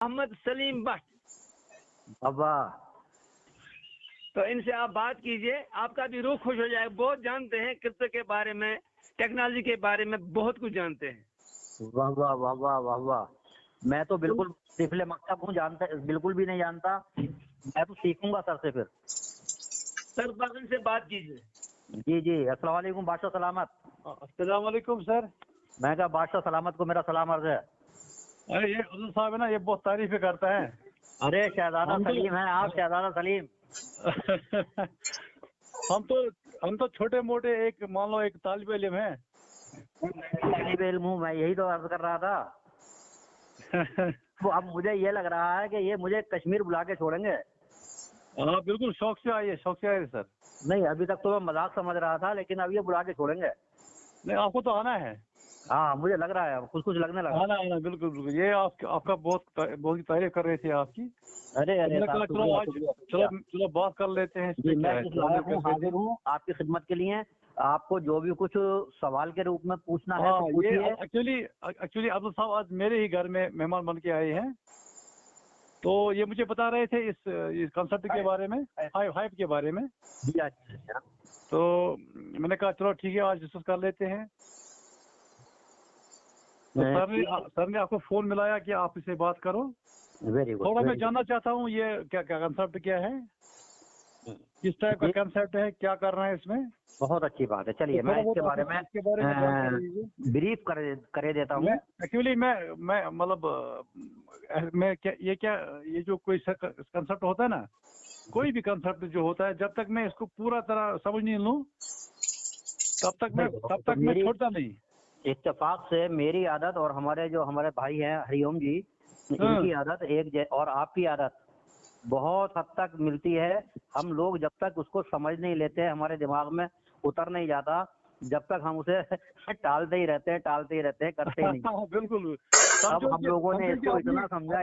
मोहम्मद सलीम भट्ट। बाबा तो इनसे आप बात कीजिए, आपका भी रूह खुश हो जाएगा। बहुत जानते हैं क्रिप्टो के बारे में, टेक्नोलॉजी के बारे में बहुत कुछ जानते हैं। वाह वाह वाह वाह वाह वाह। मैं तो बिल्कुल तिफले मकतब हूँ, जानता बिल्कुल भी नहीं जानता। मैं तो सीखूंगा सर से फिर। सर बस इनसे बात कीजिए। जी जी, अस्सलाम वालेकुम बादशाह सलामत। अस्सलाम वालेकुम सर। मैं कहा बादशाह सलामत को मेरा सलाम अर्ज है। अरे ये उदल साहब है ना, ये बहुत तारीफें करता है। अरे शहजादा हम तो सलीम है आप, शहजादा सलीम। हम तो छोटे मोटे एक मान लो एक तालिब इल्म है। तालिब इल्म हूँ मैं, यही तो अर्ज कर रहा था। वो अब मुझे ये लग रहा है कि ये मुझे कश्मीर बुला के छोड़ेंगे। हाँ बिल्कुल, शौक से आइए सर। नहीं अभी तक तो मैं मजाक समझ रहा था, लेकिन अब ये बुला के छोड़ेंगे। नहीं आपको तो आना है। हाँ मुझे लग रहा है, कुछ कुछ लगने लगा। आना आना बिल्कुल बिल्कुल। ये आपका बहुत तारीफ कर रहे थे आपकी। अरे अरे मैंने कहा चलो आज चलो बात कर लेते हैं। जी मैं इस लायक हूँ, हाजिर हूँ आपकी खिदमत के लिए। आपको जो भी कुछ सवाल के रूप में पूछना है तो पूछिए। एक्चुअली अब्दुल साहब आज मेरे ही घर में मेहमान बन के आए हैं, तो ये मुझे बता रहे थे इस कंसेप्ट के बारे में, हाइप के बारे में। जी अच्छा। तो मैंने कहा चलो ठीक है आज डिस्कस कर लेते हैं। तो सर ने आपको फोन मिलाया कि आप इसे बात करो। Very good. थोड़ा मैं जानना चाहता हूँ ये क्या कंसेप्ट क्या है, किस टाइप का कंसेप्ट है, क्या कर रहे हैं इसमें। बहुत अच्छी बात है, चलिए मैं इसके बारे में ब्रीफ करे देता हूँ। एक्चुअली मैं मतलब मैं ये जो कोई कंसेप्ट होता है ना, कोई भी कंसेप्ट जो होता है, जब तक मैं इसको पूरा तरह समझ नहीं लूँ तब तक मैं छोड़ता नहीं। इत्तेफाक से मेरी आदत और हमारे भाई हैं हरिओम जी, इनकी आदत और आपकी आदत बहुत हद तक मिलती है। हम लोग जब तक उसको समझ नहीं लेते, हमारे दिमाग में उतर नहीं जाता, जब तक हम उसे टालते ही रहते हैं, करते ही नहीं। बिल्कुल। अब हम लोगों ने इसको इतना समझा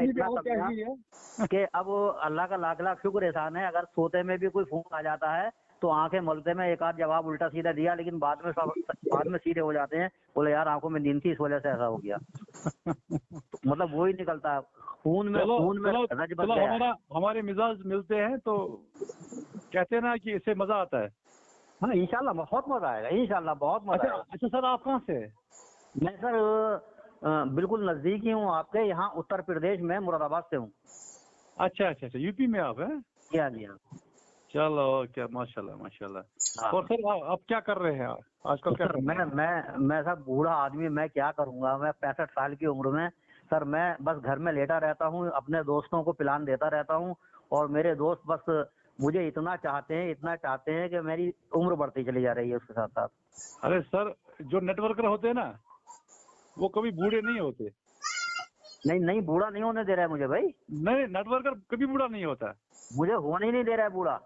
कि अब अल्लाह का लाख लाख शुक्र एहसान है, अगर सोते में भी कोई फोन आ जाता है तो आंखें मलते में एक आध जवाब उल्टा सीधा दिया, लेकिन बाद में सीधे हो जाते हैं, बोले यार आंखों में नींद थी इस वजह से ऐसा हो गया। मतलब वो ही निकलता है खून में रज बस गया। हमारे मिजाज मिलते हैं तो कहते हैं ना कि इससे मजा आता है। हाँ इंशाल्लाह बहुत मजा आएगा, इंशाल्लाह बहुत मजा आएगा। अच्छा सर आप कहाँ से? मैं सर बिल्कुल नजदीक ही हूँ आपके, यहाँ उत्तर प्रदेश में मुरादाबाद से हूँ। अच्छा यूपी में आप हैं? क्या जी हाँ। चलो क्या माशाल्लाह। और सर आप क्या कर रहे हैं आजकल? क्या कर रहे हैं? मैं सर बूढ़ा आदमी, मैं क्या करूँगा, मैं 65 साल की उम्र में सर मैं बस घर में लेटा रहता हूँ, अपने दोस्तों को प्लान देता रहता हूँ, और मेरे दोस्त बस मुझे इतना चाहते हैं कि मेरी उम्र बढ़ती चली जा रही है उसके साथ साथ। अरे सर जो नेटवर्कर होते हैं ना वो कभी बूढ़े नहीं होते। नहीं बूढ़ा नहीं होने दे रहा है मुझे भाई। नहीं नेटवर्कर कभी बूढ़ा नहीं होता, मुझे होने ही नहीं दे रहा है बूढ़ा।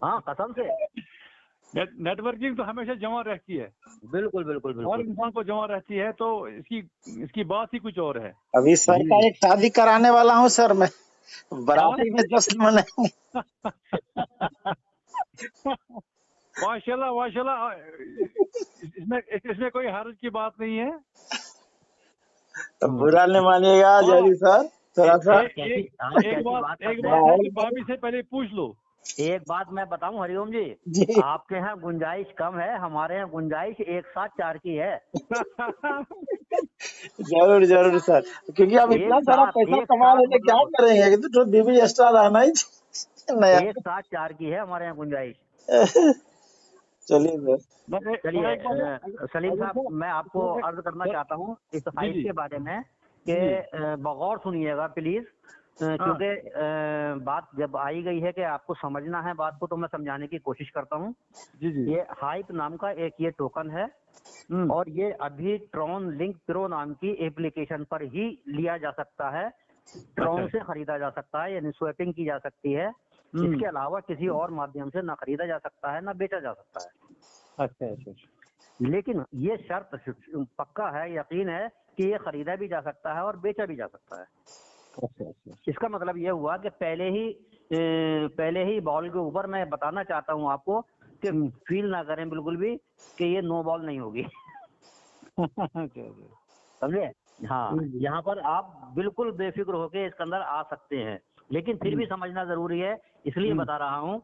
हाँ कसम से। नेटवर्किंग तो हमेशा जमा रहती है। बिल्कुल और इंसान को जमा रहती है, तो इसकी बात ही कुछ और है। अभी सर का एक शादी कराने वाला हूँ सर मैं, बराती में जश्न मनाएंगे। माशाल्लाह इसमें कोई हर्ज की बात नहीं है। तो बुरा नहीं मानिएगा जरी सर, थोड़ा सा एक बात भाभी से पहले पूछ लो। एक बात मैं बताऊं हरिओम जी, आपके यहाँ गुंजाइश कम है, हमारे यहाँ गुंजाइश 1 7 4 की है। जरूर सर, क्योंकि अब इतना सारा पैसा कमा रहे थे, क्या करेंगे, तो बीबी एक्स्ट्रा रहना ही नया। 1 7 4 की है हमारे यहाँ गुंजाइश। चलिए सलीम साहब, मैं आपको अर्ज करना चाहता हूँ इस हाइप के बारे में कि बगौर सुनिएगा प्लीज, क्योंकि बात जब आई गई है कि आपको समझना है बात को, तो मैं समझाने की कोशिश करता हूँ। ये हाइप नाम का एक ये टोकन है, और ये अभी ट्रॉन लिंक प्रो नाम की एप्लीकेशन पर ही लिया जा सकता है, ट्रॉन से खरीदा जा सकता है, यानी स्वैपिंग की जा सकती है। इसके अलावा किसी और माध्यम से ना खरीदा जा सकता है ना बेचा जा सकता है। अच्छा। लेकिन ये शर्त पक्का है, यकीन है कि ये खरीदा भी जा सकता है और बेचा भी जा सकता है। अच्छा। इसका मतलब ये हुआ कि पहले ही बॉल के ऊपर मैं बताना चाहता हूँ आपको कि फील ना करें बिल्कुल भी कि ये नो बॉल नहीं होगी। समझे? हाँ, यहाँ पर आप बिल्कुल बेफिक्र होके इसके अंदर आ सकते हैं, लेकिन फिर भी समझना जरूरी है, इसलिए बता रहा हूँ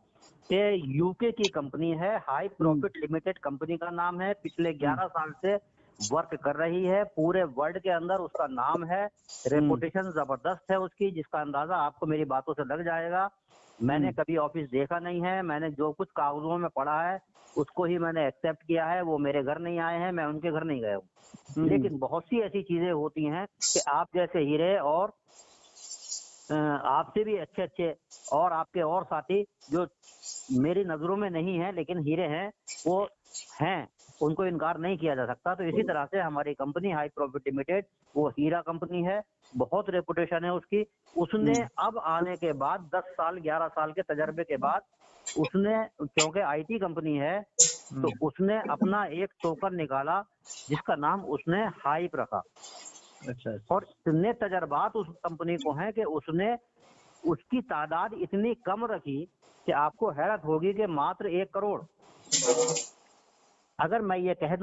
कि यूके की कंपनी है, हाई प्रॉफिट लिमिटेड कंपनी का नाम है, पिछले 11 साल से वर्क कर रही है, पूरे वर्ल्ड के अंदर उसका नाम है, रेपुटेशन जबरदस्त है उसकी, जिसका अंदाजा आपको मेरी बातों से लग जाएगा। मैंने कभी ऑफिस देखा नहीं है, मैंने जो कुछ कागजों में पढ़ा है उसको ही मैंने एक्सेप्ट किया है, वो मेरे घर नहीं आए हैं, मैं उनके घर नहीं गया हूँ। लेकिन बहुत सी ऐसी चीजें होती हैं कि आप जैसे हीरे और आपसे भी अच्छे अच्छे और आपके और साथी जो मेरी नजरों में नहीं है लेकिन हीरे हैं, वो हैं, उनको इनकार नहीं किया जा सकता। तो इसी तरह से हमारी कंपनी हाई प्रॉफिट लिमिटेड वो हीरा कंपनी है, बहुत रेपुटेशन है उसकी। उसने अब आने के बाद 10 साल 11 साल के तजर्बे के बाद उसने, क्योंकि आईटी कंपनी है, तो उसने अपना एक टोकन निकाला जिसका नाम उसने हाइप रखा। अच्छा। और इतने तजर्बात उस कंपनी को हैं कि उसने उसकी तादाद इतनी कम रखी कि आपको हैरत होगी कि मात्र 1 करोड़। अगर मैं ये कह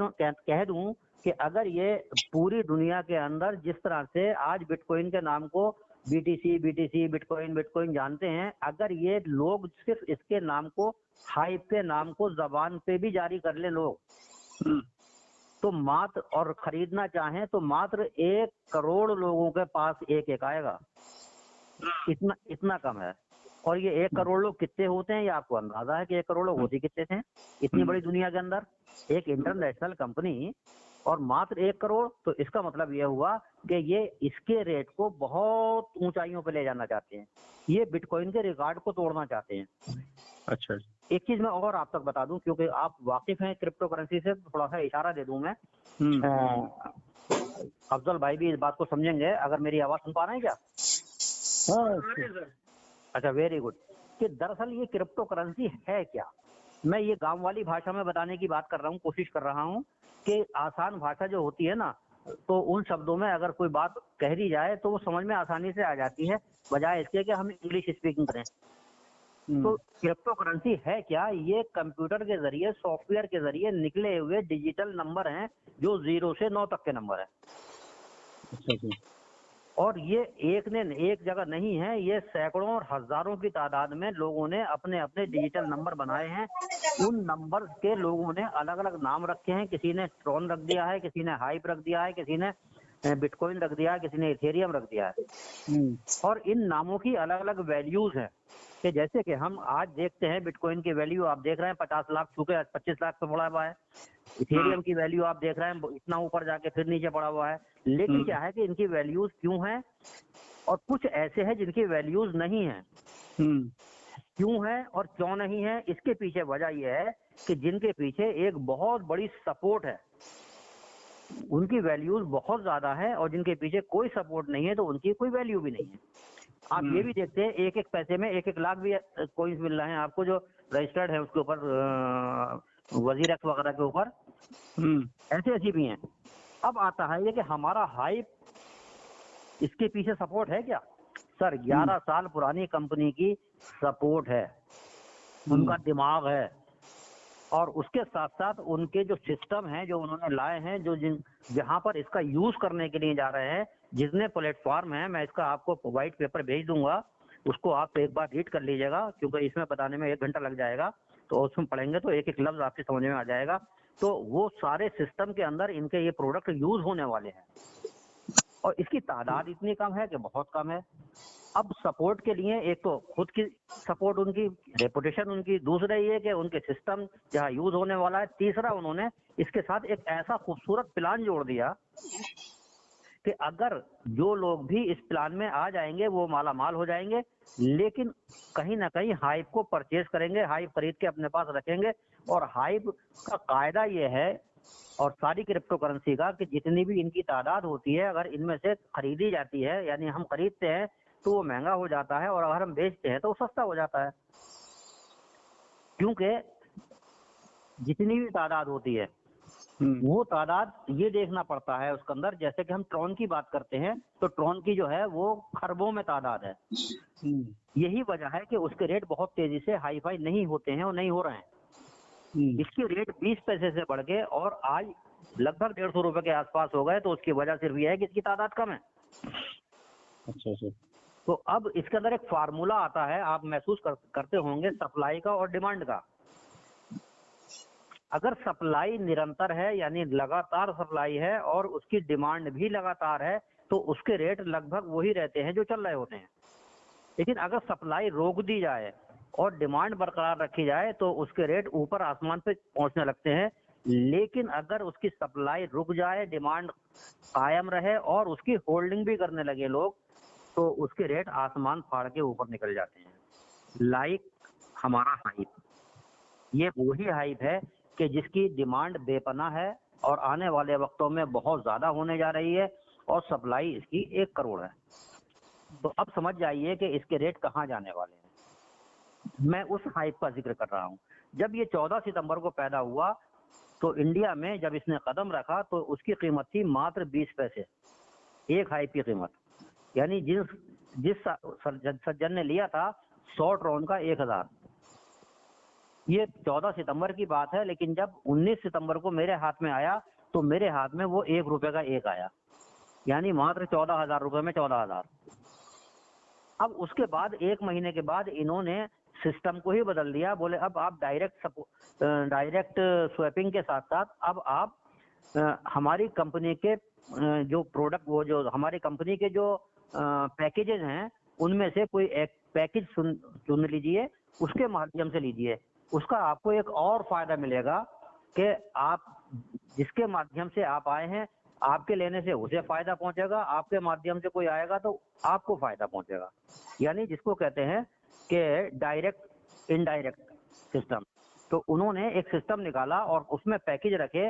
दूं कि अगर ये पूरी दुनिया के अंदर जिस तरह से आज बिटकॉइन के नाम को बीटीसी बिटकॉइन जानते हैं, अगर ये लोग सिर्फ इसके नाम को, हाइप के नाम को जबान पे भी जारी कर ले लोग, तो मात्र, और खरीदना चाहें तो मात्र 1 करोड़ लोगों के पास एक आएगा। इतना कम है। और ये 1 करोड़ लोग कितने होते हैं, ये आपको अंदाजा है कि 1 करोड़ लोग होते कितने थे इतनी बड़ी दुनिया के अंदर, एक इंटरनेशनल कंपनी, और मात्र 1 करोड़। तो इसका मतलब ये हुआ कि ये इसके रेट को बहुत ऊंचाइयों पे ले जाना चाहते हैं, ये बिटकॉइन के रिकॉर्ड को तोड़ना चाहते हैं। अच्छा। एक चीज मैं और आप तक बता दूं, क्योंकि आप वाकिफ हैं क्रिप्टो करेंसी से, थोड़ा सा इशारा दे दूं मैं। अफजल भाई भी इस बात को समझेंगे। अगर मेरी आवाज सुन पा रहे हैं क्या? अच्छा, वेरी गुड। कि दरअसल ये क्रिप्टो करेंसी है क्या, मैं ये गांव वाली भाषा में बताने की बात कर रहा हूँ, कोशिश कर रहा हूँ कि आसान भाषा जो होती है ना, तो उन शब्दों में अगर कोई बात कह दी जाए तो वो समझ में आसानी से आ जाती है, बजाय इसके कि हम इंग्लिश स्पीकिंग करें। तो क्रिप्टो करेंसी है क्या? ये कंप्यूटर के जरिए, सॉफ्टवेयर के जरिए निकले हुए डिजिटल नंबर हैं, जो 0 से 9 तक के नंबर है। और ये एक जगह नहीं है, ये सैकड़ों और हजारों की तादाद में लोगों ने अपने अपने डिजिटल नंबर बनाए हैं। उन नंबर के लोगों ने अलग अलग नाम रखे हैं, किसी ने ट्रॉन रख दिया है, किसी ने हाइप रख दिया है, किसी ने बिटकॉइन रख दिया है, किसी ने इथेरियम रख दिया है। और इन नामों की अलग अलग वैल्यूज हैं, कि जैसे कि हम आज देखते हैं बिटकॉइन की वैल्यू आप देख रहे हैं 50 लाख छू के 25 लाख पे पड़ा हुआ है। इथेरियम की वैल्यू आप देख रहे हैं इतना ऊपर जाके फिर नीचे पड़ा हुआ है। लेकिन क्या है कि इनकी वैल्यूज क्यों हैं, और कुछ ऐसे हैं जिनकी वैल्यूज नहीं है। क्यों है और क्यों नहीं है, इसके पीछे वजह यह है कि जिनके पीछे एक बहुत बड़ी सपोर्ट है, उनकी वैल्यूज बहुत ज्यादा है, और जिनके पीछे कोई सपोर्ट नहीं है तो उनकी कोई वैल्यू भी नहीं है। आप ये भी देखते हैं 1-1 पैसे में 1-1 लाख भी कॉइन्स मिल रहे हैं आपको, जो रजिस्टर्ड है उसके ऊपर, वजीर एक्स वगैरह के ऊपर, ऐसी भी हैं। अब आता है ये कि हमारा हाइप, इसके पीछे सपोर्ट है क्या? सर 11 साल पुरानी कंपनी की सपोर्ट है, उनका दिमाग है, और उसके साथ साथ उनके जो सिस्टम हैं जो उन्होंने लाए हैं, जो जहां पर इसका यूज करने के लिए जा रहे हैं, जितने प्लेटफॉर्म है, मैं इसका आपको व्हाइट पेपर भेज दूंगा, उसको आप एक बार रीड कर लीजिएगा, क्योंकि इसमें बताने में 1 घंटा लग जाएगा, तो उसमें पढ़ेंगे तो एक एक लफ्ज आपकी समझ में आ जाएगा। तो वो सारे सिस्टम के अंदर इनके ये प्रोडक्ट यूज होने वाले हैं, और इसकी तादाद इतनी कम है कि बहुत कम है। अब सपोर्ट के लिए एक तो खुद की सपोर्ट, उनकी रेपुटेशन उनकी, दूसरा ये कि उनके सिस्टम जहाँ यूज होने वाला है, तीसरा उन्होंने इसके साथ एक ऐसा खूबसूरत प्लान जोड़ दिया कि अगर जो लोग भी इस प्लान में आ जाएंगे वो माला माल हो जाएंगे, लेकिन कहीं ना कहीं हाइप को परचेज करेंगे, हाइप खरीद के अपने पास रखेंगे। और हाइप का कायदा ये है, और सारी क्रिप्टो करेंसी का, कि जितनी भी इनकी तादाद होती है, अगर इनमें से खरीदी जाती है, यानी हम खरीदते हैं तो वो महंगा हो जाता है, और अगर हम बेचते हैं तो वो सस्ता हो जाता है, क्योंकि जितनी भी तादाद होती है वो तादाद ये देखना पड़ता है उसके अंदर। जैसे कि हम ट्रॉन की बात करते हैं, तो ट्रॉन की जो है वो खरबों में तादाद है। यही वजह है कि उसके रेट बहुत तेजी से हाई फाई नहीं होते हैं और नहीं हो रहे हैं। इसके रेट 20 पैसे से बढ़ के और आज लगभग 150 रुपए के आसपास हो गए। तो उसकी वजह सिर्फ यह है कि इसकी तादाद कम है। अच्छा सर। तो अब इसके अंदर एक फार्मूला आता है, आप महसूस करते होंगे, सप्लाई का और डिमांड का। अगर सप्लाई निरंतर है, यानी लगातार सप्लाई है और उसकी डिमांड भी लगातार है, तो उसके रेट लगभग वही रहते हैं जो चल रहे होते हैं। लेकिन अगर सप्लाई रोक दी जाए और डिमांड बरकरार रखी जाए तो उसके रेट ऊपर आसमान पे पहुंचने लगते हैं। लेकिन अगर उसकी सप्लाई रुक जाए, डिमांड कायम रहे और उसकी होल्डिंग भी करने लगे लोग, तो उसके रेट आसमान फाड़ के ऊपर निकल जाते हैं। लाइक हमारा हाइप, ये वही हाइप है कि जिसकी डिमांड बेपनाह है और आने वाले वक्तों में बहुत ज्यादा होने जा रही है और सप्लाई इसकी 1 करोड़ है। तो अब समझ जाइए कि इसके रेट कहाँ जाने वाले हैं। मैं उस हाइप का जिक्र कर रहा हूँ। जब ये 14 सितंबर को पैदा हुआ तो इंडिया में जब इसने कदम रखा तो उसकी कीमत थी मात्र 20 पैसे, एक हाइप की कीमत। यानी जिस सज्जन ने लिया था 100 ट्रॉन का 1000। ये 14 सितंबर की बात है। लेकिन जब 19 सितंबर को मेरे हाथ में आया तो मेरे हाथ में वो 1 रुपए का एक आया, यानी मात्र 14,000 रुपए में 14,000। अब उसके बाद 1 महीने के बाद इन्होंने सिस्टम को ही बदल दिया। बोले अब आप डायरेक्ट स्वैपिंग के साथ साथ अब आप हमारी कंपनी के जो प्रोडक्ट, वो जो हमारी कंपनी के जो पैकेजेस हैं उनमें से कोई एक पैकेज चुन लीजिए, उसके माध्यम से लीजिए। उसका आपको एक और फायदा मिलेगा कि आप जिसके माध्यम से आप आए हैं, आपके लेने से उसे फायदा पहुंचेगा, आपके माध्यम से कोई आएगा तो आपको फायदा पहुंचेगा। यानी जिसको कहते हैं कि डायरेक्ट इनडायरेक्ट सिस्टम। तो उन्होंने एक सिस्टम निकाला और उसमें पैकेज रखे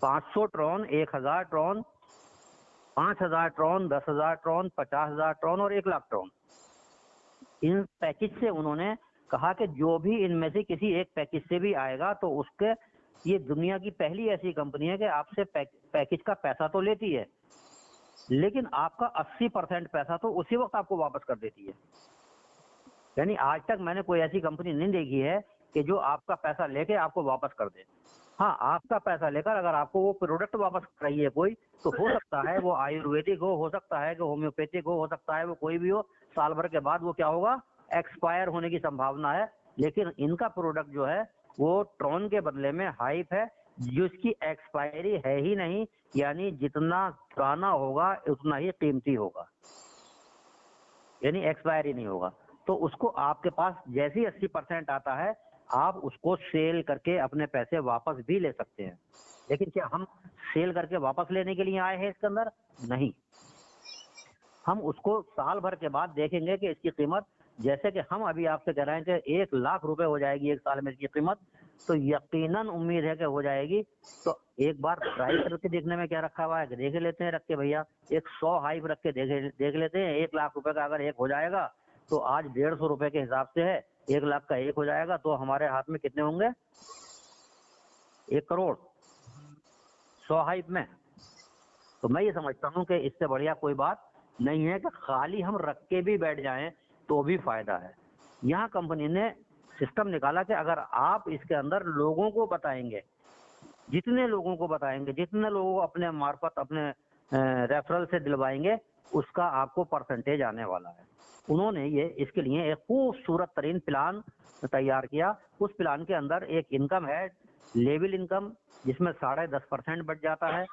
500 Tron, 1000 Tron, 5000 Tron, 10,000 Tron, 50,000 Tron और 1 लाख ट्रॉन। इन पैकेज से उन्होंने कहा कि जो भी इनमें से किसी एक पैकेज से भी आएगा तो उसके, ये दुनिया की पहली ऐसी कंपनी है कि आपसे पैकेज का पैसा तो लेती है, लेकिन आपका 80% पैसा तो उसी वक्त आपको वापस कर देती है। यानी आज तक मैंने कोई ऐसी कंपनी नहीं देखी है कि जो आपका पैसा लेके आपको वापस कर दे। हाँ, आपका पैसा लेकर अगर आपको वो प्रोडक्ट वापस कर रही है कोई, तो हो सकता है वो आयुर्वेदिक हो सकता है कि होम्योपैथिक हो सकता है वो कोई भी हो, साल भर के बाद वो क्या होगा, एक्सपायर होने की संभावना है। लेकिन इनका प्रोडक्ट जो है वो ट्रॉन के बदले में हाइप है, जिसकी एक्सपायरी है ही नहीं। यानी जितना पुराना होगा उतना ही कीमती होगा, यानी एक्सपायरी नहीं होगा। तो उसको आपके पास जैसे ही 80% आता है, आप उसको सेल करके अपने पैसे वापस भी ले सकते हैं। लेकिन क्या हम सेल करके वापस लेने के लिए आए हैं इसके अंदर? नहीं, हम उसको साल भर के बाद देखेंगे कि इसकी कीमत, जैसे कि हम अभी आपसे कह रहे हैं कि 1 लाख रुपए हो जाएगी 1 साल में इसकी कीमत, तो यकीनन उम्मीद है कि हो जाएगी। तो एक बार ट्राई करके देखने में क्या रखा हुआ है, देख लेते हैं रख के भैया, 100 हाइप रख के देख लेते हैं। 1 लाख रुपए का अगर एक हो जाएगा तो आज 150 रुपए के हिसाब से है, 1 लाख का एक हो जाएगा तो हमारे हाथ में कितने होंगे, 1 करोड़ 100 हाइप में। तो मैं ये समझता हूँ कि इससे बढ़िया कोई बात नहीं है कि खाली हम रख के भी बैठ जाएं तो भी फायदा है। यहाँ कंपनी ने सिस्टम निकाला कि अगर आप इसके अंदर लोगों को बताएंगे, जितने लोगों को बताएंगे, जितने लोगों को अपने मार्फत अपने रेफरल से दिलवाएंगे, उसका आपको परसेंटेज आने वाला है। उन्होंने ये इसके लिए एक खूबसूरत तरीन प्लान तैयार किया। उस प्लान के अंदर एक इनकम है, लेवल इनकम, जिसमें 10.5% बढ़ जाता है।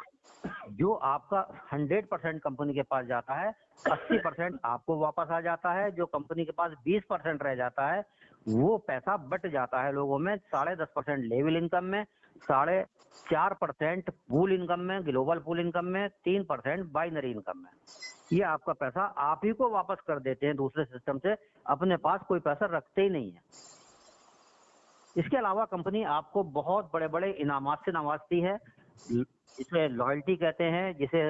जो आपका 100% कंपनी के पास जाता है, 80% आपको वापस आ जाता है। जो कंपनी के पास 20% रह जाता है, वो पैसा बट जाता है लोगों में 10.5% लेवल इनकम में, 4.5% पूल इनकम में, ग्लोबल पूल इनकम में, 3% बाइनरी इनकम में। ये आपका पैसा आप ही को वापस कर देते हैं दूसरे सिस्टम से, अपने पास कोई पैसा रखते ही नहीं है। इसके अलावा कंपनी आपको बहुत बड़े बड़े इनामात से नवाजती है, इसे लॉयल्टी कहते हैं, जिसे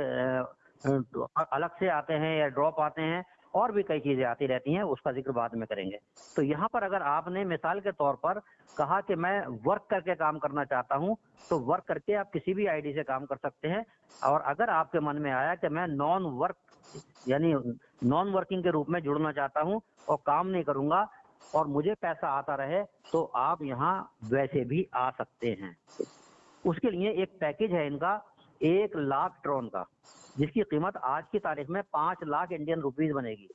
अलग से आते हैं या ड्रॉप आते हैं, और भी कई चीजें आती रहती हैं, उसका जिक्र बाद में करेंगे। तो यहाँ पर अगर आपने मिसाल के तौर पर कहा कि मैं वर्क करके काम करना चाहता हूँ, तो वर्क करके आप किसी भी आईडी से काम कर सकते हैं। और अगर आपके मन में आया कि मैं नॉन वर्क यानी नॉन वर्किंग के रूप में जुड़ना चाहता हूँ और काम नहीं करूंगा और मुझे पैसा आता रहे, तो आप यहाँ वैसे भी आ सकते हैं। उसके लिए एक पैकेज है इनका, 1 लाख ट्रॉन का, जिसकी कीमत आज की तारीख में 5 लाख इंडियन रुपीज बनेगी।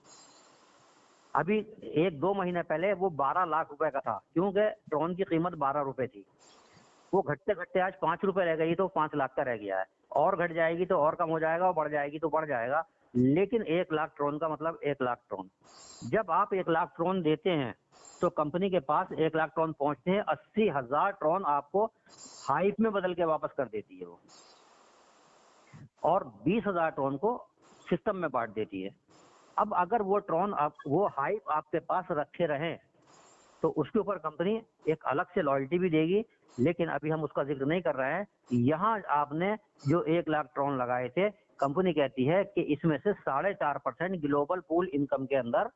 अभी 1-2 महीने पहले वो 12 लाख रुपए का था, क्योंकि ट्रॉन की कीमत 12 रुपए थी। वो घटते घटते आज 5 रुपए रह गई, तो 5 लाख का रह गया है। और घट जाएगी तो और कम हो जाएगा, और बढ़ जाएगी तो बढ़ जाएगा, लेकिन 1 लाख ट्रॉन का मतलब 1 लाख ट्रॉन। जब आप 1 लाख ट्रॉन देते हैं तो कंपनी के पास 1 लाख ट्रॉन पहुंचते हैं, 80,000 ट्रॉन आपको हाइप में बदल के वापस कर देती है वो, और 20,000 ट्रॉन को सिस्टम में बांट देती है। अब अगर वो ट्रॉन वो हाइप आपके पास रखे रहें तो उसके ऊपर कंपनी एक अलग से लॉयल्टी भी देगी, लेकिन अभी हम उसका जिक्र नहीं कर रहे हैं। यहाँ आपने जो 1 लाख ट्रॉन लगाए थे, कंपनी कहती है कि इसमें से 4.5% ग्लोबल पूल इनकम के अंदर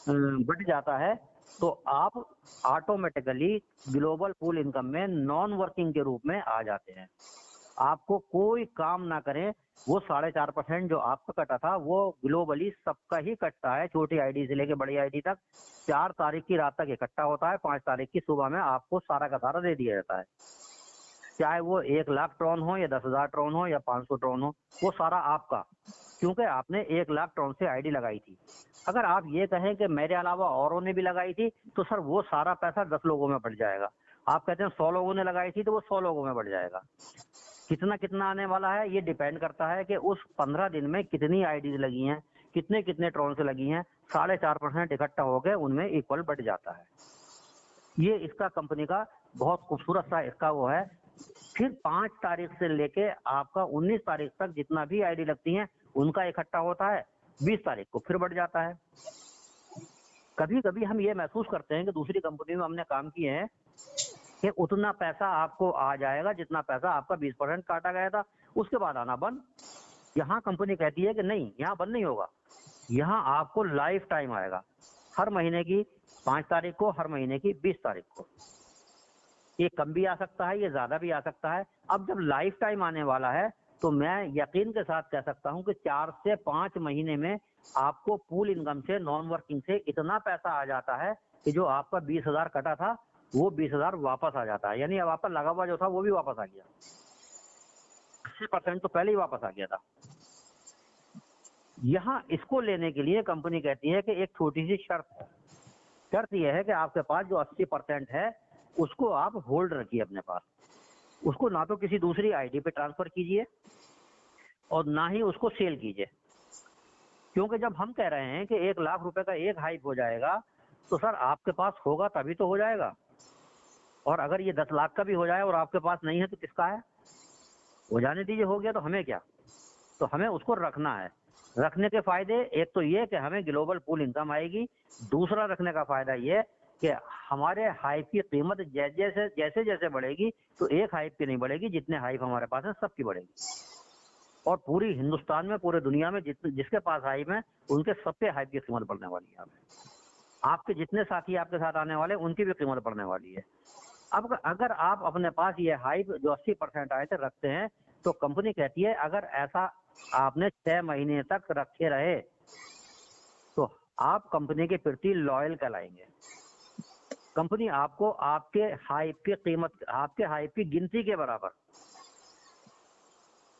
बढ़ जाता है, तो आप ऑटोमेटिकली ग्लोबल पूल इनकम में नॉन वर्किंग के रूप में आ जाते हैं। आपको कोई काम ना करें, वो 4.5% जो आपका कटा था वो ग्लोबली सबका ही कटता है, छोटी आईडी से लेके बड़ी आईडी तक। 4 तारीख की रात तक इकट्ठा होता है, 5 तारीख की सुबह में आपको सारा का सारा दे दिया जाता है। चाहे वो 1 लाख ट्रॉन हो या 10,000 ट्रॉन हो या 500 ट्रॉन हो, वो सारा आपका, क्योंकि आपने 1 लाख ट्रॉन से आईडी लगाई थी। अगर आप ये कहें कि मेरे अलावा औरों ने भी लगाई थी, तो सर वो सारा पैसा 10 लोगों में बढ़ जाएगा। आप कहते हैं 100 लोगों ने लगाई थी, तो वो 100 लोगों में बढ़ जाएगा। कितना कितना आने वाला है ये डिपेंड करता है कि उस 15 दिन में कितनी आईडीज लगी हैं, कितने कितने ट्रॉन से लगी हैं। 4.5% इकट्ठा हो गए, उनमें इक्वल बढ़ जाता है। ये इसका कंपनी का बहुत खूबसूरत सा इसका वो है। फिर 5 तारीख से लेके आपका 19 तारीख तक जितना भी आईडी लगती है उनका इकट्ठा होता है, 20 तारीख को फिर बढ़ जाता है। कभी कभी हम ये महसूस करते हैं कि दूसरी कंपनी में हमने काम किए हैं कि उतना पैसा आपको आ जाएगा जितना पैसा आपका 20% काटा गया था, उसके बाद आना बंद। यहाँ कंपनी कहती है कि नहीं, यहाँ बंद नहीं होगा, यहाँ आपको लाइफ टाइम आएगा, हर महीने की 5 तारीख को, हर महीने की 20 तारीख को। ये कम भी आ सकता है, ये ज्यादा भी आ सकता है। अब जब लाइफ टाइम आने वाला है तो मैं यकीन के साथ कह सकता हूँ कि 4 से 5 महीने में आपको पूल इनकम से, नॉन वर्किंग से इतना पैसा आ जाता है कि जो आपका 20,000 कटा था वो 20,000 वापस आ जाता है। यानी अब आपका लगा हुआ जो था वो भी वापस आ गया, 80% तो पहले ही वापस आ गया था। यहाँ इसको लेने के लिए कंपनी कहती है कि एक छोटी सी शर्त है। शर्त यह है कि आपके पास जो 80% है उसको आप होल्ड रखिए अपने पास। उसको ना तो किसी दूसरी आईडी पे ट्रांसफर कीजिए और ना ही उसको सेल कीजिए, क्योंकि जब हम कह रहे हैं कि 1 लाख रुपए का एक हाइप हो जाएगा, तो सर आपके पास होगा तभी तो हो जाएगा। और अगर ये 10 लाख का भी हो जाए और आपके पास नहीं है तो किसका है? हो जाने दीजिए, हो गया तो हमें क्या। तो हमें उसको रखना है। रखने के फायदे एक तो ये कि हमें ग्लोबल पूल इनकम आएगी, दूसरा रखने का फायदा ये कि हमारे हाइप की कीमत जैसे जैसे बढ़ेगी, तो एक हाइप की नहीं बढ़ेगी, जितने हाइप हमारे पास है सबकी बढ़ेगी। और पूरी हिंदुस्तान में, पूरे दुनिया में जिसके पास हाइप है उनके सबके हाइप की कीमत बढ़ने वाली है। आपके जितने साथी आपके साथ आने वाले उनकी भी कीमत बढ़ने वाली है। अब अगर आप अपने पास ये हाइप जो 80% आए थे रखते हैं, तो कंपनी कहती है अगर ऐसा आपने 6 महीने तक रखे रहे तो आप कंपनी के प्रति लॉयल कहलाएंगे। कंपनी आपको आपके हाइप की कीमत, आपके हाइप की गिनती के बराबर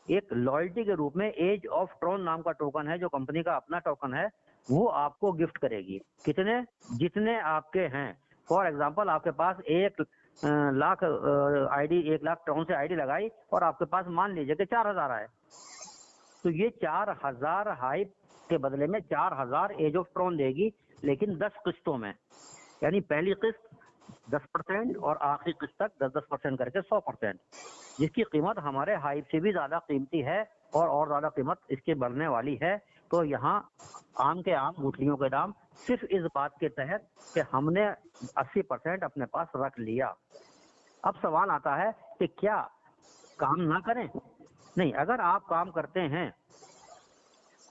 एक लॉयल्टी के रूप में एज ऑफ ट्रॉन नाम का टोकन है, जो कंपनी का अपना टोकन है, वो आपको गिफ्ट करेगी। कितने? जितने आपके हैं। फॉर एग्जांपल आपके पास 1 लाख आईडी, 1 लाख ट्रॉन से आईडी लगाई और आपके पास मान लीजिए कि 4,000 आए, तो ये 4,000 हाइप के बदले में 4,000 एज ऑफ ट्रॉन देगी, लेकिन 10 किस्तों में। यानी पहली किस्त 10% और आखिरी किस्त तक 10% करके 100%, जिसकी कीमत हमारे हाइप से भी ज्यादा कीमती है और ज्यादा कीमत इसकी बढ़ने वाली है। तो यहाँ आम के आम गुठलियों के दाम, सिर्फ इस बात के तहत कि हमने 80% अपने पास रख लिया। अब सवाल आता है कि क्या काम ना करें? नहीं, अगर आप काम करते हैं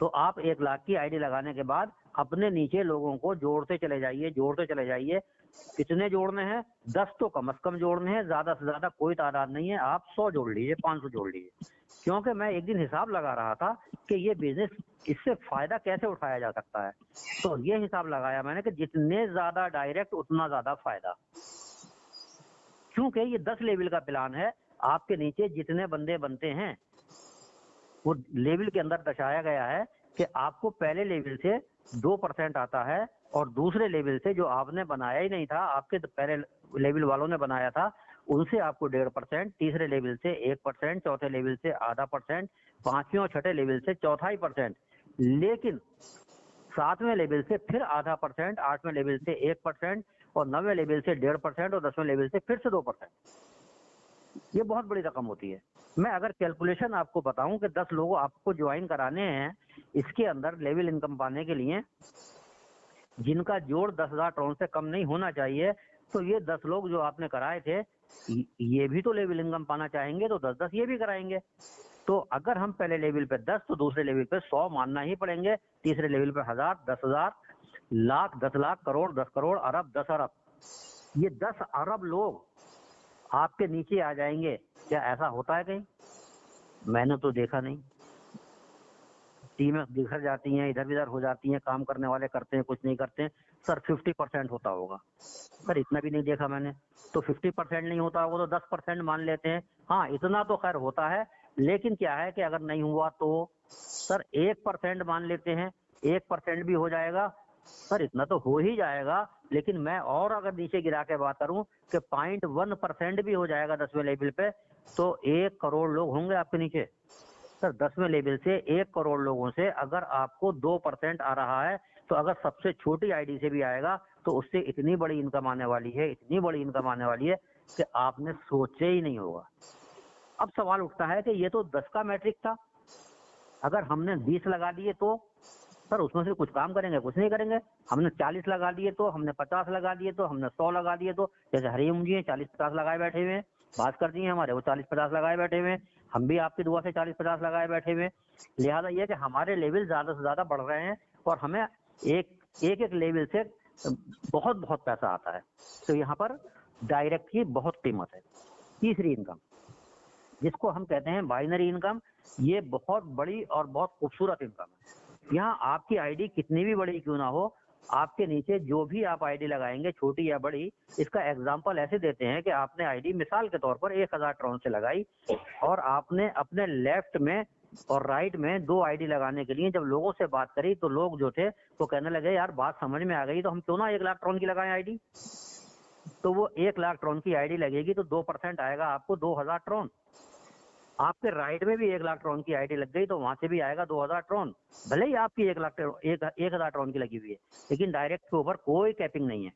तो आप 1 लाख की आईडी लगाने के बाद अपने नीचे लोगों को जोड़ते चले जाइए, जोड़ते चले जाइए। कितने जोड़ने हैं? 10 तो कम से कम जोड़ने हैं, ज्यादा से ज्यादा कोई तादाद नहीं है। आप 100 जोड़ लीजिए, 500 जोड़ लीजिए। क्योंकि मैं एक दिन हिसाब लगा रहा था कि ये बिजनेस, इससे फायदा कैसे उठाया जा सकता है। तो ये हिसाब लगाया मैंने कि जितने ज्यादा डायरेक्ट उतना ज्यादा फायदा। क्योंकि ये 10 लेवल का प्लान है, आपके नीचे जितने बंदे बनते हैं वो लेवल के अंदर दर्शाया गया है कि आपको पहले लेवल से 2% आता है और दूसरे लेवल से जो आपने बनाया ही नहीं था, आपके पहले लेवल वालों ने बनाया था, उनसे आपको 1.5%, तीसरे लेवल से 1%, चौथे लेवल से आधा %, पांचवें और छठे लेवल से 1/4%, लेकिन 7वें लेवल से फिर आधा %, 8वें लेवल से 1% और 9वें लेवल से 1.5% और 10वें लेवल से फिर से 2%। ये बहुत बड़ी रकम होती है। मैं अगर कैलकुलेशन आपको बताऊं कि 10 लोग आपको ज्वाइन कराने हैं इसके अंदर लेवल इनकम पाने के लिए, जिनका जोड़ 10,000 ट्रॉन से कम नहीं होना चाहिए, तो ये 10 लोग जो आपने कराए थे ये भी तो लेवल इनकम पाना चाहेंगे, तो 10-10 ये भी कराएंगे। तो अगर हम पहले लेवल पे 10 तो दूसरे लेवल पे 100 मानना ही पड़ेंगे, तीसरे लेवल पे 1000, 10,000, लाख, 10 लाख, करोड़, 10 करोड़, अरब, 10 अरब। ये 10 अरब लोग आपके नीचे आ जाएंगे। क्या ऐसा होता है कहीं? मैंने तो देखा नहीं। टीमें बिखर जाती हैं, इधर उधर हो जाती हैं, काम करने वाले करते हैं, कुछ नहीं करते हैं। सर 50% होता होगा। सर इतना भी नहीं देखा मैंने। तो 50% नहीं होता होगा तो 10% मान लेते हैं। हाँ, इतना तो खैर होता है, लेकिन क्या है कि अगर नहीं हुआ तो सर 1% मान लेते हैं, 1% भी हो जाएगा। सर इतना तो हो ही जाएगा, लेकिन मैं और अगर नीचे गिरा के बात करूं कि 0.1% भी हो जाएगा 10वें लेवल पे, तो 1 करोड़ लोग होंगे आपके नीचे। सर 10वें लेवल से 1 करोड़ लोगों से अगर आपको 2% आ रहा है, तो अगर सबसे छोटी आईडी से भी आएगा तो उससे इतनी बड़ी इनकम आने वाली है, इतनी बड़ी इनकम आने वाली है कि आपने सोचे ही नहीं होगा। अब सवाल उठता है कि ये तो 10 का मैट्रिक था, अगर हमने 20 लगा दिए तो सर उसमें से कुछ काम करेंगे? कुछ नहीं करेंगे। हमने 40 लगा दिए तो, हमने 50 लगा दिए तो, हमने 100 लगा दिए तो, जैसे हरिओम जी 40-50 लगाए बैठे हुए हैं, भास्कर जी हमारे वो 40-50 लगाए बैठे हुए हैं, हम भी आपकी दुआ से 40-50 लगाए बैठे हुए हैं। लिहाजा ये कि हमारे लेवल ज्यादा से ज्यादा बढ़ रहे हैं और हमें एक लेवल से बहुत बहुत पैसा आता है। तो यहाँ पर डायरेक्ट की बहुत कीमत है। तीसरी इनकम, जिसको हम कहते हैं बाइनरी इनकम, ये बहुत बड़ी और बहुत खूबसूरत इनकम है। यहाँ आपकी आईडी कितनी भी बड़ी क्यों ना हो, आपके नीचे जो भी आप आईडी लगाएंगे, छोटी या बड़ी, इसका एग्जांपल ऐसे देते हैं कि आपने आईडी मिसाल के तौर पर 1000 ट्रॉन से लगाई और आपने अपने लेफ्ट में और राइट में 2 आईडी लगाने के लिए जब लोगों से बात करी तो लोग जो थे वो कहने लगे यार बात समझ में आ गई, तो हम क्यों ना 1 लाख ट्रॉन की लगाएं आईडी। तो वो 1 लाख ट्रॉन की आईडी लगेगी तो 2% आएगा आपको 2000 ट्रॉन। आपके राइट में भी 1 लाख ट्रॉन की आईडी लग गई तो वहां से भी आएगा 2000 ट्रॉन। भले ही आपकी 1,000 ट्रॉन की लगी हुई है, लेकिन डायरेक्ट के ऊपर कोई कैपिंग नहीं है।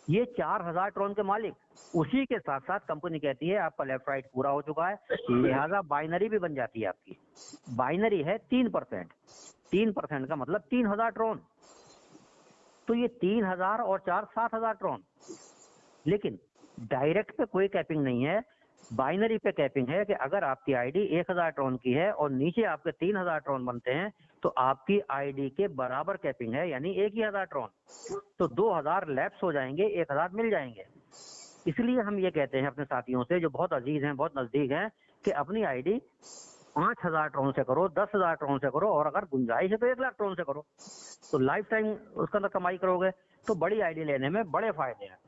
ये 4000 ट्रॉन के मालिक, उसी के साथ साथ कंपनी कहती है आपका लेफ्ट राइट पूरा हो चुका है, लिहाजा बाइनरी भी बन जाती है आपकी। बाइनरी है 3%, 3% का मतलब 3000 ट्रॉन। तो ये 3000 और 4 7000 ट्रॉन। लेकिन डायरेक्ट पे कोई कैपिंग नहीं है, बाइनरी पे कैपिंग है कि अगर आपकी आईडी 1000 ट्रॉन की है और नीचे आपके 3000 ट्रॉन बनते हैं तो आपकी आईडी के बराबर कैपिंग है, यानी 1000 ट्रॉन। तो 2000 लैप्स हो जाएंगे, 1000 मिल जाएंगे। इसलिए हम ये कहते हैं अपने साथियों से जो बहुत अजीज हैं, बहुत नजदीक हैं, कि अपनी आईडी 5000 ट्रॉन से करो, 10,000 ट्रॉन से करो, और अगर गुंजाइश है तो 1 लाख ट्रॉन से करो, तो लाइफ टाइम उसका अंदर कमाई करोगे। तो बड़ी आईडी लेने में बड़े फायदे हैं।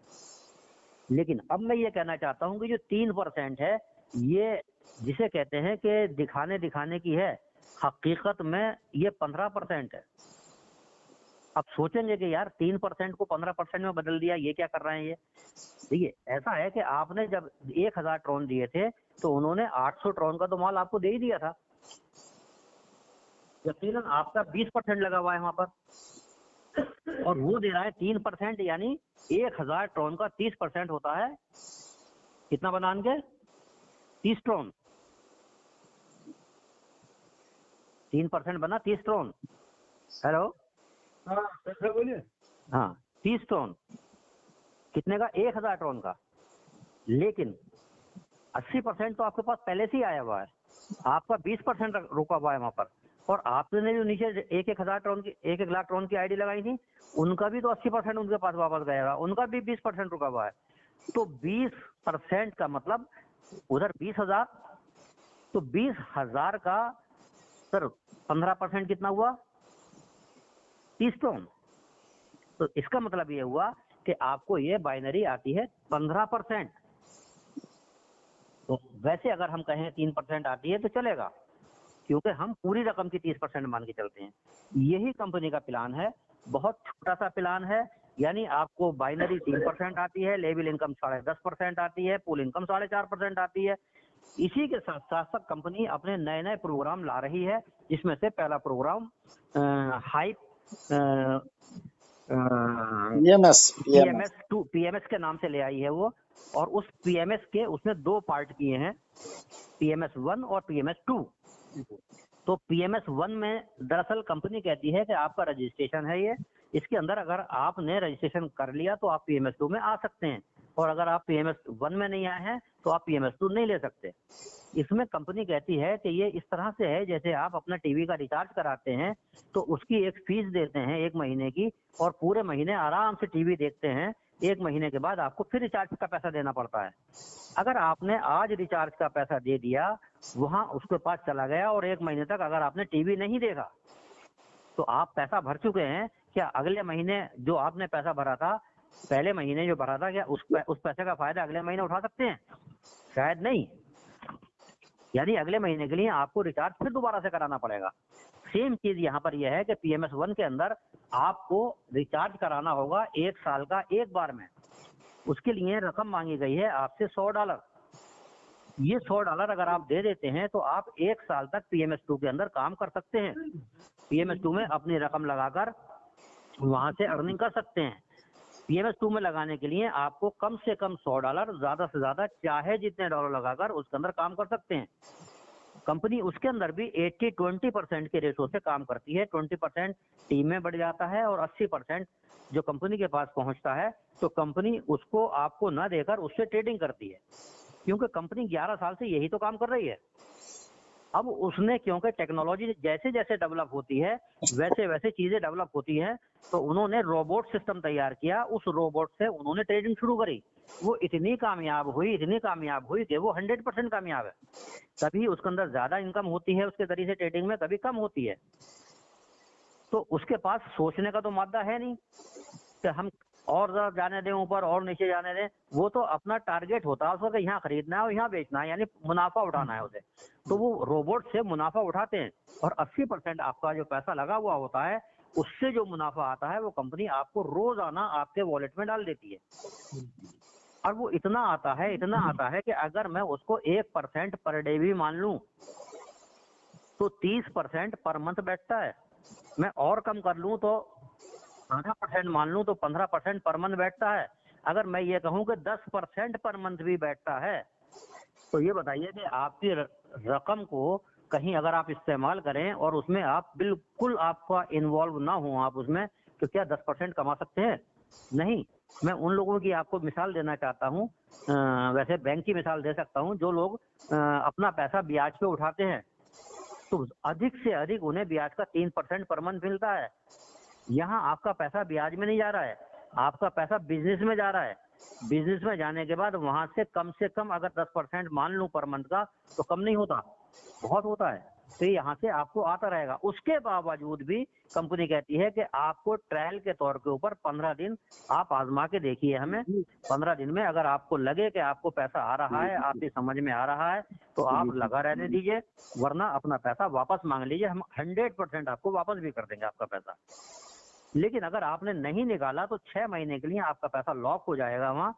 लेकिन अब मैं ये कहना चाहता हूं कि जो 3% है, ये जिसे कहते हैं कि दिखाने की है, हकीकत में ये 15% है। अब सोचेंगे कि यार 3% को 15% में बदल दिया, ये क्या कर रहे हैं ये। देखिए ऐसा है कि आपने जब 1000 ट्रॉन दिए थे तो उन्होंने 800 ट्रॉन का तो माल आपको दे ही दिया था। यकीनन आपका 20% लगा हुआ है वहां पर, और वो दे रहा है 3%, यानी 1000 ट्रॉन का 30% होता है कितना बनान के 30 ट्रॉन। 3% बना 30 ट्रॉन। हेलो, हाँ सर बोलिए। हाँ 30 ट्रॉन कितने का? 1000 ट्रॉन का। लेकिन 80% तो आपके पास पहले से ही आया हुआ है, आपका 20% रुका हुआ है वहां पर। और आपने जो नीचे 1,000 ट्रॉन की 1 लाख ट्रॉन की आईडी लगाई थी, उनका भी तो 80% उनके पास वापस गया हुआ, उनका भी 20% रुका हुआ है। तो 20% का मतलब उधर 20,000, तो 20,000 का सर 15% कितना हुआ? 30 ट्रॉन। तो इसका मतलब ये हुआ कि आपको ये बाइनरी आती है 15%। तो वैसे अगर हम कहें 3% आती है तो चलेगा, क्योंकि हम पूरी रकम की 30% मान के चलते हैं। यही कंपनी का प्लान है, बहुत छोटा सा प्लान है, यानी आपको बाइनरी 3% आती है, लेवल इनकम 10.5% आती है, पूल इनकम 4.5% आती है। इसी के साथ साथ कंपनी अपने नए नए प्रोग्राम ला रही है, जिसमें से पहला प्रोग्राम हाइप पीएमएस के नाम से ले आई है वो, और उस पीएमएस के उसने 2 पार्ट किए हैं, पीएमएस 1 और पीएमएस 2। तो पीएमएस 1 में दरअसल कंपनी कहती है कि आपका रजिस्ट्रेशन है ये, इसके अंदर अगर आपने रजिस्ट्रेशन कर लिया तो आप पीएमएस 2 में आ सकते हैं, और अगर आप पीएमएस 1 में नहीं आए हैं तो आप पीएमएस 2 नहीं ले सकते। इसमें कंपनी कहती है कि ये इस तरह से है जैसे आप अपना टीवी का रिचार्ज कराते हैं तो उसकी एक फीस देते हैं 1 महीने की, और पूरे महीने आराम से टीवी देखते हैं। 1 महीने के बाद आपको फिर रिचार्ज का पैसा देना पड़ता है। अगर आपने आज रिचार्ज का पैसा दे दिया, वहां उसके पास चला गया, और 1 महीने तक अगर आपने टीवी नहीं देखा तो आप पैसा भर चुके हैं, क्या अगले महीने जो आपने पैसा भरा था, पहले महीने जो भरा था, क्या उस पैसे का फायदा अगले महीने उठा सकते हैं? शायद नहीं। यानी अगले महीने के लिए आपको रिचार्ज फिर दोबारा से कराना पड़ेगा। सेम चीज यहाँ पर यह है कि पीएमएस 1 के अंदर आपको रिचार्ज कराना होगा 1 साल का एक बार में। उसके लिए रकम मांगी गई है आपसे $100। ये $100 अगर आप दे देते हैं तो आप 1 साल तक पीएमएस 2 के अंदर काम कर सकते हैं। पीएमएस 2 में अपनी रकम लगाकर वहां से अर्निंग कर सकते हैं। पीएमएस 2 में लगाने के लिए आपको कम से कम $100, ज्यादा से ज्यादा चाहे जितने डॉलर लगाकर उसके अंदर काम कर सकते हैं। कंपनी उसके अंदर भी 80-20% के रेशो से काम करती है। 20% टीम में बढ़ जाता है और 80% जो कंपनी के पास पहुंचता है तो कंपनी उसको आपको न देकर उससे ट्रेडिंग करती है, क्योंकि कंपनी 11 साल से यही तो काम कर रही है। अब उसने, क्योंकि टेक्नोलॉजी जैसे जैसे डेवलप होती है वैसे वैसे चीजें डेवलप होती हैं, तो उन्होंने रोबोट सिस्टम तैयार किया। उस रोबोट से उन्होंने ट्रेडिंग शुरू करी। वो इतनी कामयाब हुई कि वो 100% कामयाब है। कभी उसके अंदर ज्यादा इनकम होती है उसके जरिए से ट्रेडिंग में, कभी कम होती है। तो उसके पास सोचने का तो मादा है नहीं कि हम और ज्यादा जाने दें ऊपर और नीचे जाने दें। वो तो अपना टारगेट होता है उसका कि यहाँ खरीदना है और यहाँ बेचना है, यानी मुनाफा उठाना है उसे। तो वो रोबोट से मुनाफा उठाते हैं, और 80% आपका जो पैसा लगा हुआ होता है उससे जो मुनाफा आता है वो कंपनी आपको रोजाना आपके वॉलेट में डाल देती है। और वो इतना आता है कि अगर मैं उसको 1% पर डे भी मान लूं तो 30% पर मंथ बैठता है। मैं और कम कर लूं तो 15% मान लूं तो 15% पर मंथ बैठता है। अगर मैं ये कहूं कि 10% पर मंथ भी बैठता है, तो ये बताइए कि आपकी रकम को कहीं अगर आप इस्तेमाल करें और उसमें आप बिल्कुल आपका इन्वॉल्व ना हो आप उसमें, तो क्या 10% कमा सकते हैं? नहीं। मैं उन लोगों की आपको मिसाल देना चाहता हूँ, वैसे बैंक की मिसाल दे सकता हूँ। जो लोग अपना पैसा ब्याज पे उठाते हैं तो अधिक से अधिक उन्हें ब्याज का 3% पर मंथ मिलता है। यहाँ आपका पैसा ब्याज में नहीं जा रहा है, आपका पैसा बिजनेस में जा रहा है। बिजनेस में जाने के बाद वहां से कम अगर 10% मान लूं पर मंथ का, तो कम नहीं होता, बहुत होता है। तो यहाँ से आपको आता रहेगा। उसके बावजूद भी कंपनी कहती है कि आपको ट्रायल के तौर के ऊपर 15 दिन आप आजमा के देखिए हमें। 15 दिन में अगर आपको लगे कि आपको पैसा आ रहा है, आपकी समझ में आ रहा है, तो आप लगा रहने दीजिए, वरना अपना पैसा वापस मांग लीजिए। हम 100% आपको वापस भी कर देंगे आपका पैसा। लेकिन अगर आपने नहीं निकाला तो 6 महीने के लिए आपका पैसा लॉक हो जाएगा वहां,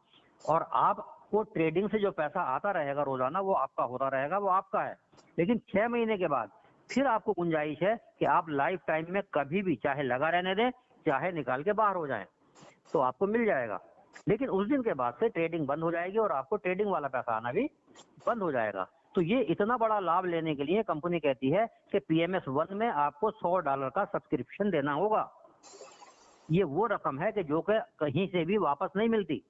और आपको ट्रेडिंग से जो पैसा आता रहेगा रोजाना वो आपका होता रहेगा, वो आपका है। लेकिन 6 महीने के बाद फिर आपको गुंजाइश है कि आप लाइफ टाइम में कभी भी चाहे लगा रहने दें, चाहे निकाल के बाहर हो जाएं, तो आपको मिल जाएगा। लेकिन उस दिन के बाद से ट्रेडिंग बंद हो जाएगी और आपको ट्रेडिंग वाला पैसा आना भी बंद हो जाएगा। तो ये इतना बड़ा लाभ लेने के लिए कंपनी कहती है कि पीएमएस 1 में आपको $100 का सब्सक्रिप्शन देना होगा। ये वो रकम है कि जो कि कहीं से भी वापस नहीं मिलती।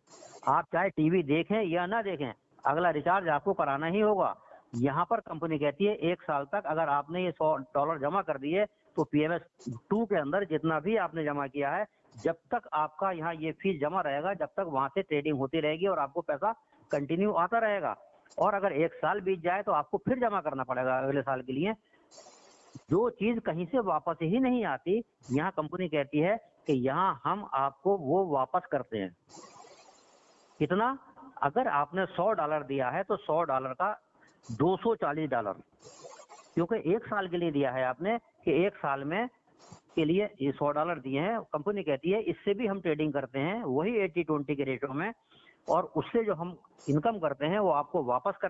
आप चाहे टीवी देखें या ना देखें, अगला रिचार्ज आपको कराना ही होगा। यहाँ पर कंपनी कहती है 1 साल तक अगर आपने ये $100 जमा कर दिए तो पीएमएस 2 के अंदर जितना भी आपने जमा किया है, जब तक आपका यहाँ ये फीस जमा रहेगा, जब तक वहां से ट्रेडिंग होती रहेगी और आपको पैसा कंटिन्यू आता रहेगा। और अगर 1 साल बीत जाए तो आपको फिर जमा करना पड़ेगा अगले साल के लिए। जो चीज कहीं से वापस ही नहीं आती, यहाँ कंपनी कहती है कि यहाँ हम आपको वो वापस करते हैं। कितना? अगर आपने $100 दिया है तो $100 का $240 क्योंकि 1 साल के लिए दिया है आपने कि 1 साल में के लिए ये $100 दिए हैं। कंपनी कहती है इससे भी हम ट्रेडिंग करते हैं वही 80-20 के रेटों में, और उससे जो हम इनकम करते हैं वो आपको वापस कर